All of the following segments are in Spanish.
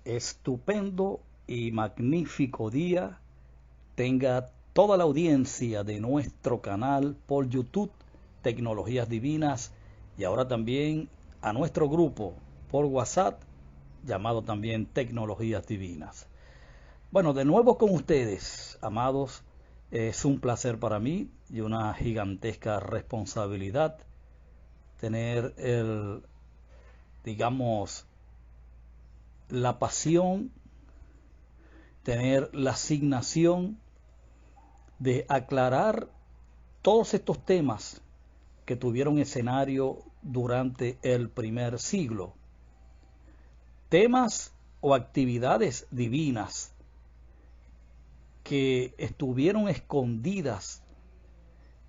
Estupendo y magnífico día tenga toda la audiencia de nuestro canal por YouTube, Tecnologías Divinas, y ahora también a nuestro grupo por WhatsApp, llamado también Tecnologías Divinas. Bueno, de nuevo con ustedes, amados, es un placer para mí y una gigantesca responsabilidad tener digamos, la pasión, tener la asignación de aclarar todos estos temas que tuvieron escenario durante el primer siglo. Temas o actividades divinas que estuvieron escondidas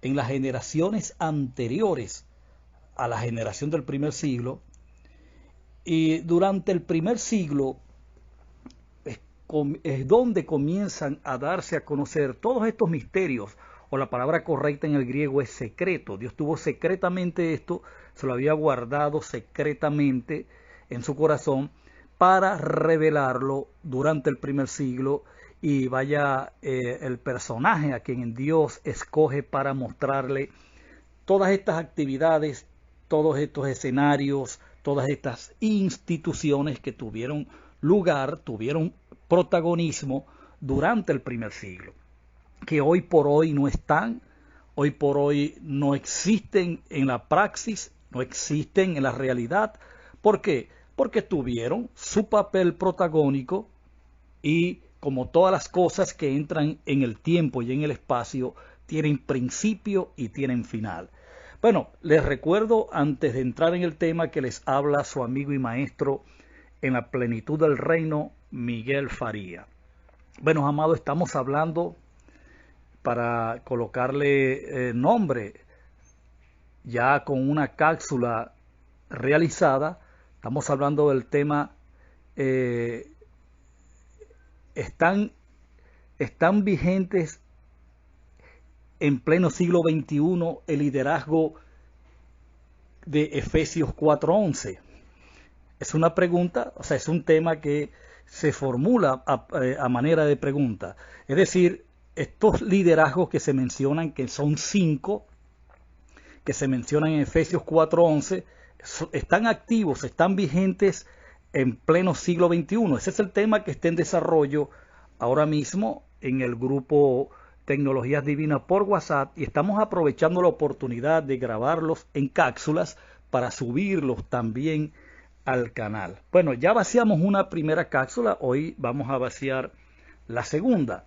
en las generaciones anteriores a la generación del primer siglo, y durante el primer siglo es donde comienzan a darse a conocer todos estos misterios, o la palabra correcta en el griego es secreto. Dios tuvo secretamente esto, se lo había guardado secretamente en su corazón para revelarlo durante el primer siglo, y vaya el personaje a quien Dios escoge para mostrarle todas estas actividades, todos estos escenarios, todas estas instituciones que tuvieron lugar, tuvieron protagonismo durante el primer siglo, que hoy por hoy no están, hoy por hoy no existen en la praxis, no existen en la realidad. ¿Por qué? Porque tuvieron su papel protagónico, y como todas las cosas que entran en el tiempo y en el espacio, tienen principio y tienen final. Bueno, les recuerdo antes de entrar en el tema que les habla su amigo y maestro en la plenitud del reino, Miguel Faría. Bueno, amados, estamos hablando, para colocarle nombre, ya con una cápsula realizada, estamos hablando del tema están vigentes en pleno siglo XXI el liderazgo de Efesios 4:11. Es una pregunta, o sea, es un tema que se formula a manera de pregunta. Es decir, estos liderazgos que se mencionan, que son 5, que se mencionan en Efesios 4:11, están activos, están vigentes en pleno siglo XXI. Ese es el tema que está en desarrollo ahora mismo en el grupo Tecnologías Divinas por WhatsApp, y estamos aprovechando la oportunidad de grabarlos en cápsulas para subirlos también al canal. Bueno, ya vaciamos una primera cápsula, hoy vamos a vaciar la segunda.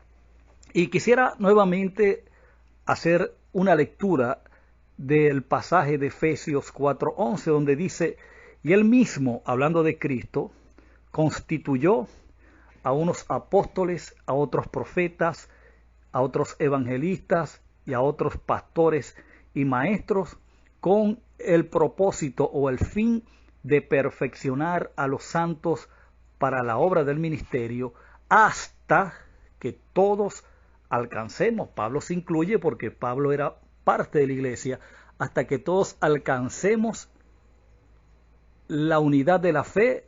Y quisiera nuevamente hacer una lectura del pasaje de Efesios 4:11, donde dice: y él mismo, hablando de Cristo, constituyó a unos apóstoles, a otros profetas, a otros evangelistas y a otros pastores y maestros, con el propósito o el fin de perfeccionar a los santos para la obra del ministerio, hasta que todos alcancemos. Pablo se incluye porque Pablo era parte de la iglesia. Hasta que todos alcancemos la unidad de la fe,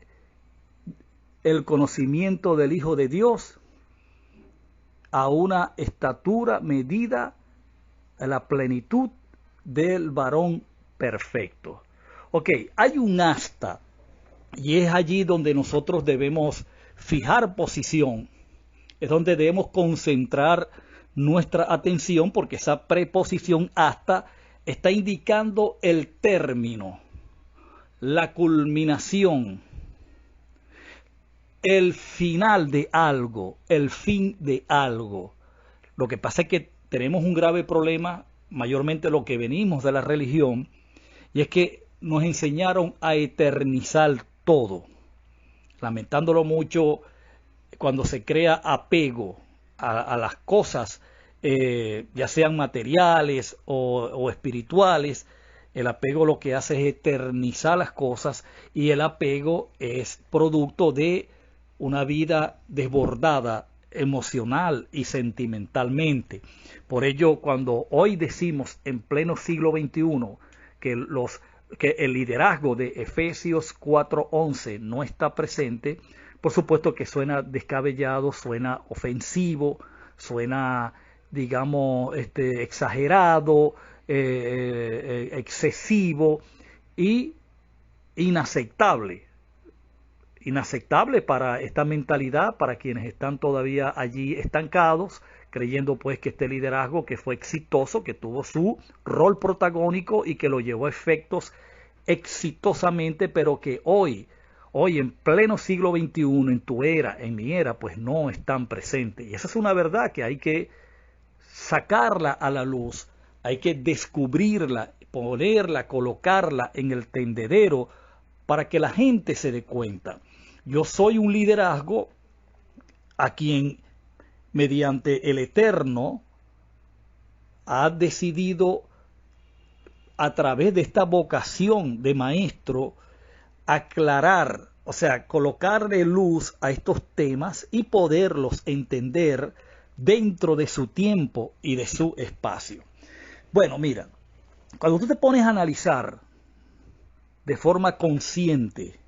el conocimiento del Hijo de Dios, a una estatura medida a la plenitud del varón perfecto. Ok, hay un hasta, y es allí donde nosotros debemos fijar posición, es donde debemos concentrar nuestra atención, porque esa preposición hasta está indicando el término, la culminación, el final de algo, el fin de algo. Lo que pasa es que tenemos un grave problema, mayormente lo que venimos de la religión, y es que nos enseñaron a eternizar todo, lamentándolo mucho cuando se crea apego a las cosas, ya sean materiales o espirituales. El apego lo que hace es eternizar las cosas, y el apego es producto de una vida desbordada emocional y sentimentalmente. Por ello, cuando hoy decimos en pleno siglo XXI que el liderazgo de Efesios 4:11 no está presente, Por supuesto que suena descabellado, suena ofensivo, suena, digamos, exagerado, excesivo y inaceptable. Inaceptable para esta mentalidad, para quienes están todavía allí estancados, creyendo pues que este liderazgo que fue exitoso, que tuvo su rol protagónico y que lo llevó a efectos exitosamente, pero que hoy en pleno siglo XXI, en tu era, en mi era, pues no están presentes. Y esa es una verdad que hay que sacarla a la luz, hay que descubrirla, ponerla, colocarla en el tendedero para que la gente se dé cuenta. Yo soy un liderazgo a quien, mediante el Eterno, ha decidido a través de esta vocación de maestro aclarar, o sea, colocarle luz a estos temas y poderlos entender dentro de su tiempo y de su espacio. Bueno, mira, cuando tú te pones a analizar de forma consciente,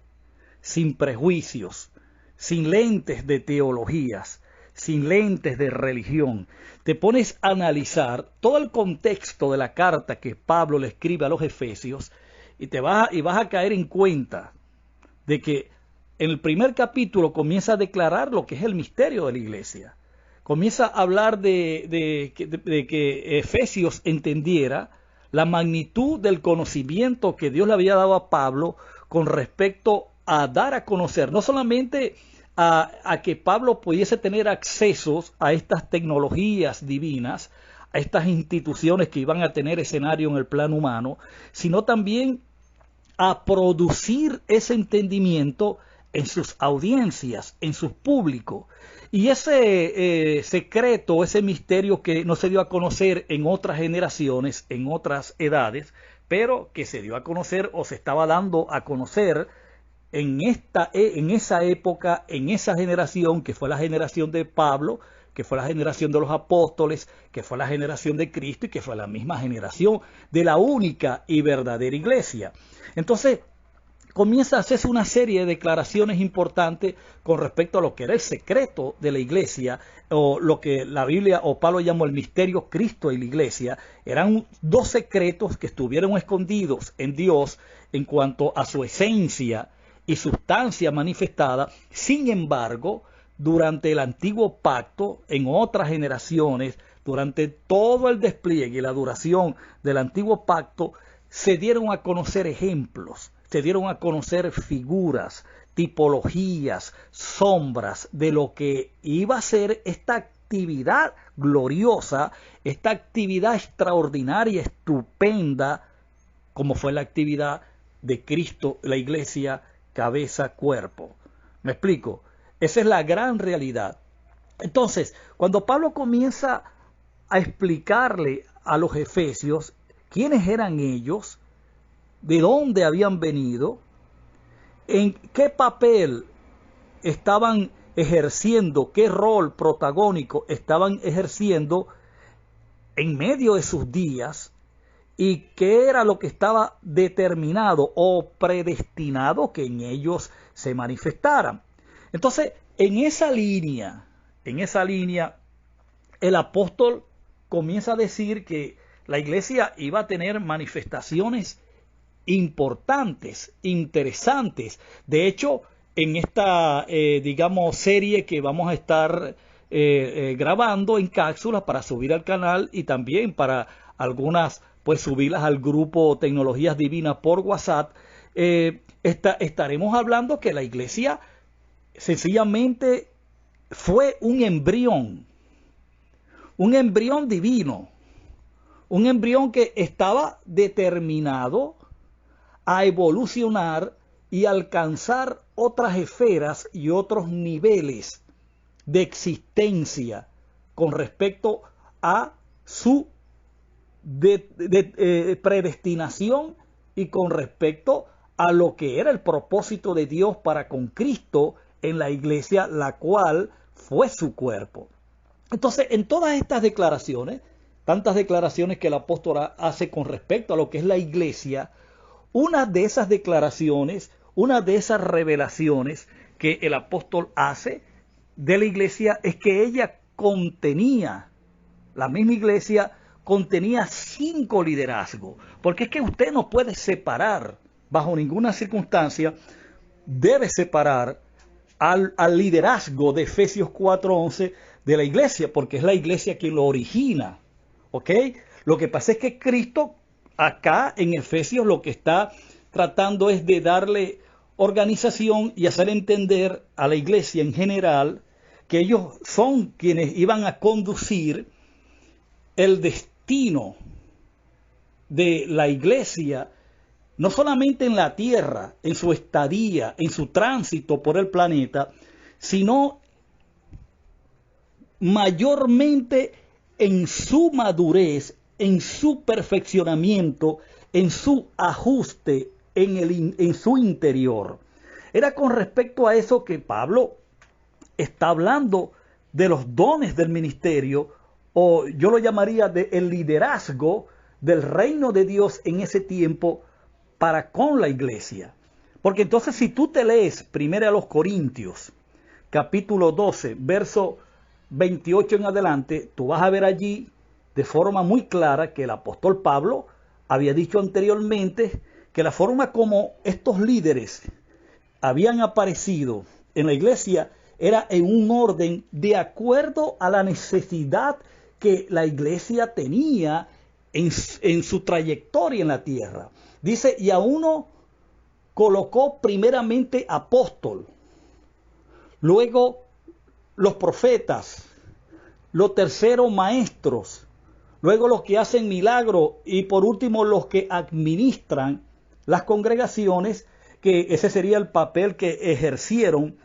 sin prejuicios, sin lentes de teologías, sin lentes de religión, te pones a analizar todo el contexto de la carta que Pablo le escribe a los Efesios y vas a caer en cuenta de que en el primer capítulo comienza a declarar lo que es el misterio de la iglesia. Comienza a hablar de que Efesios entendiera la magnitud del conocimiento que Dios le había dado a Pablo con respecto a dar a conocer, no solamente a que Pablo pudiese tener accesos a estas tecnologías divinas, a estas instituciones que iban a tener escenario en el plano humano, sino también a producir ese entendimiento en sus audiencias, en su público. Y ese secreto, ese misterio que no se dio a conocer en otras generaciones, en otras edades, pero que se dio a conocer o se estaba dando a conocer en esa época, en esa generación, que fue la generación de Pablo, que fue la generación de los apóstoles, que fue la generación de Cristo y que fue la misma generación de la única y verdadera iglesia. Entonces, comienza a hacerse una serie de declaraciones importantes con respecto a lo que era el secreto de la iglesia, o lo que la Biblia o Pablo llamó el misterio Cristo y la iglesia. Eran dos secretos que estuvieron escondidos en Dios en cuanto a su esencia y sustancia manifestada. Sin embargo, durante el antiguo pacto, en otras generaciones, durante todo el despliegue y la duración del antiguo pacto, se dieron a conocer ejemplos, se dieron a conocer figuras, tipologías, sombras de lo que iba a ser esta actividad gloriosa, esta actividad extraordinaria, estupenda, como fue la actividad de Cristo, la iglesia, cabeza, cuerpo. ¿Me explico? Esa es la gran realidad. Entonces, cuando Pablo comienza a explicarle a los efesios quiénes eran ellos, de dónde habían venido, en qué papel estaban ejerciendo, qué rol protagónico estaban ejerciendo en medio de sus días, y qué era lo que estaba determinado o predestinado que en ellos se manifestaran. Entonces, en esa línea, el apóstol comienza a decir que la iglesia iba a tener manifestaciones importantes, interesantes. De hecho, en esta, serie que vamos a estar grabando en cápsulas para subir al canal y también para algunas, pues subirlas al grupo Tecnologías Divinas por WhatsApp, estaremos hablando que la iglesia sencillamente fue un embrión divino, un embrión que estaba determinado a evolucionar y alcanzar otras esferas y otros niveles de existencia con respecto a su predestinación y con respecto a lo que era el propósito de Dios para con Cristo en la iglesia, la cual fue su cuerpo. Entonces, en todas estas declaraciones, tantas declaraciones que el apóstol hace con respecto a lo que es la iglesia, una de esas declaraciones, una de esas revelaciones que el apóstol hace de la iglesia es que ella contenía, la misma iglesia contenía 5 liderazgos, porque es que usted no puede separar, bajo ninguna circunstancia, debe separar al liderazgo de Efesios 4:11 de la iglesia, porque es la iglesia quien lo origina, ¿ok? Lo que pasa es que Cristo acá en Efesios lo que está tratando es de darle organización y hacer entender a la iglesia en general que ellos son quienes iban a conducir el destino de la iglesia, no solamente en la tierra, en su estadía, en su tránsito por el planeta, sino mayormente en su madurez, en su perfeccionamiento, en su ajuste, en su interior. Era con respecto a eso que Pablo está hablando de los dones del ministerio, o yo lo llamaría de el liderazgo del reino de Dios en ese tiempo para con la iglesia. Porque entonces si tú te lees 1 Corintios, capítulo 12, verso 28 en adelante, tú vas a ver allí de forma muy clara que el apóstol Pablo había dicho anteriormente que la forma como estos líderes habían aparecido en la iglesia era en un orden de acuerdo a la necesidad que la iglesia tenía en su trayectoria en la tierra. Dice, y a uno colocó primeramente apóstol, luego los profetas, los terceros maestros, luego los que hacen milagros y por último los que administran las congregaciones, que ese sería el papel que ejercieron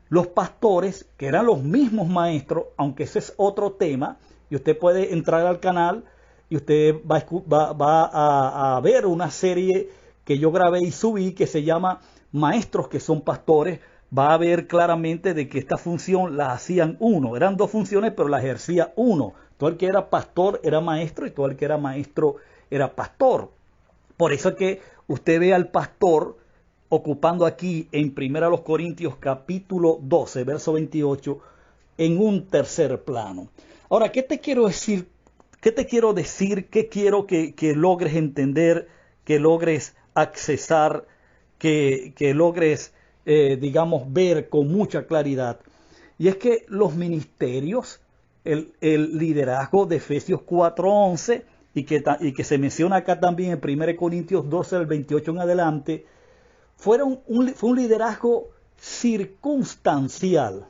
los pastores, que eran los mismos maestros, aunque ese es otro tema, y usted puede entrar al canal y usted va a ver una serie que yo grabé y subí que se llama Maestros que son pastores. Va a ver claramente de que esta función la hacían uno. Eran 2 funciones, pero la ejercía uno. Todo el que era pastor era maestro y todo el que era maestro era pastor. Por eso es que usted ve al pastor ocupando aquí en 1 Corintios capítulo 12, verso 28, en un tercer plano. Ahora, ¿qué te quiero decir? ¿Qué te quiero decir? ¿Qué quiero que logres entender, que logres accesar, que logres, digamos, ver con mucha claridad? Y es que los ministerios, el liderazgo de Efesios 4:11, y que se menciona acá también en 1 Corintios 12, del 28 en adelante, fue un liderazgo circunstancial.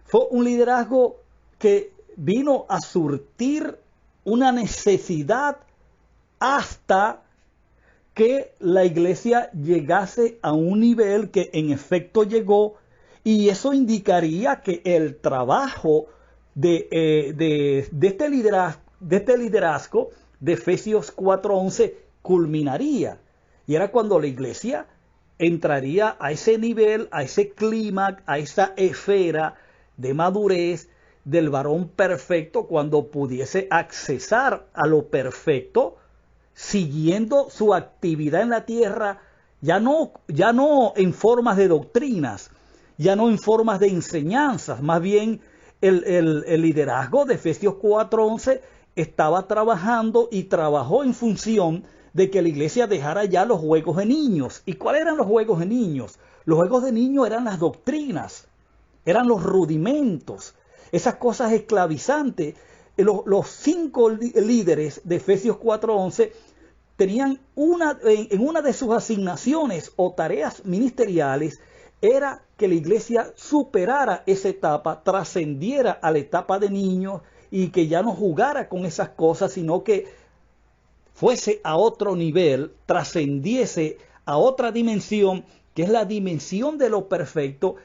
Fue un liderazgo que vino a surtir una necesidad hasta que la iglesia llegase a un nivel que en efecto llegó, y eso indicaría que el trabajo de este liderazgo de Efesios 4:11 culminaría. Y era cuando la iglesia entraría a ese nivel, a ese clímax, a esa esfera de madurez del varón perfecto, cuando pudiese accesar a lo perfecto, siguiendo su actividad en la tierra, ya no en formas de doctrinas, ya no en formas de enseñanzas. Más bien el liderazgo de Efesios 4:11 estaba trabajando y trabajó en función de que la iglesia dejara ya los juegos de niños. ¿Y cuáles eran los juegos de niños? Los juegos de niños eran las doctrinas, eran los rudimentos, esas cosas esclavizantes. Los 5 líderes de Efesios 4:11 tenían en una de sus asignaciones o tareas ministeriales, era que la iglesia superara esa etapa, trascendiera a la etapa de niños y que ya no jugara con esas cosas, sino que fuese a otro nivel, trascendiese a otra dimensión, que es la dimensión de lo perfecto,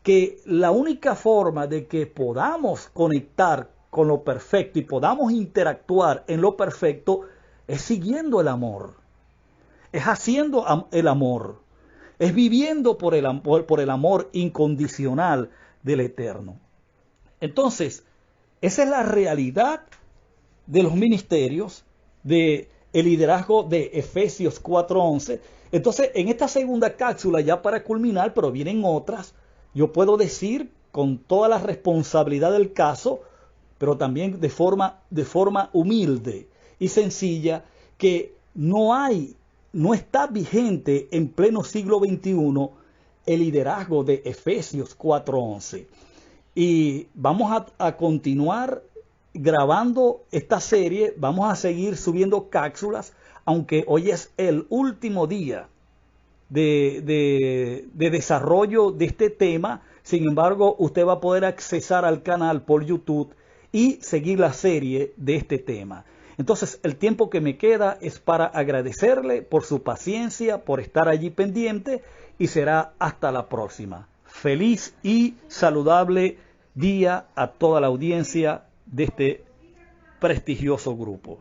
que la única forma de que podamos conectar con lo perfecto y podamos interactuar en lo perfecto es siguiendo el amor, es haciendo el amor, es viviendo por el amor incondicional del Eterno. Entonces, esa es la realidad de los ministerios, de el liderazgo de Efesios 4:11. Entonces, en esta segunda cápsula, ya para culminar, pero vienen otras, yo puedo decir con toda la responsabilidad del caso, pero también de forma humilde y sencilla, que no está vigente en pleno siglo XXI el liderazgo de Efesios 4:11. Y vamos a continuar grabando esta serie, vamos a seguir subiendo cápsulas, aunque hoy es el último día de desarrollo de este tema. Sin embargo, usted va a poder accesar al canal por YouTube y seguir la serie de este tema. Entonces, el tiempo que me queda es para agradecerle por su paciencia, por estar allí pendiente, y será hasta la próxima. Feliz y saludable día a toda la audiencia de este prestigioso grupo.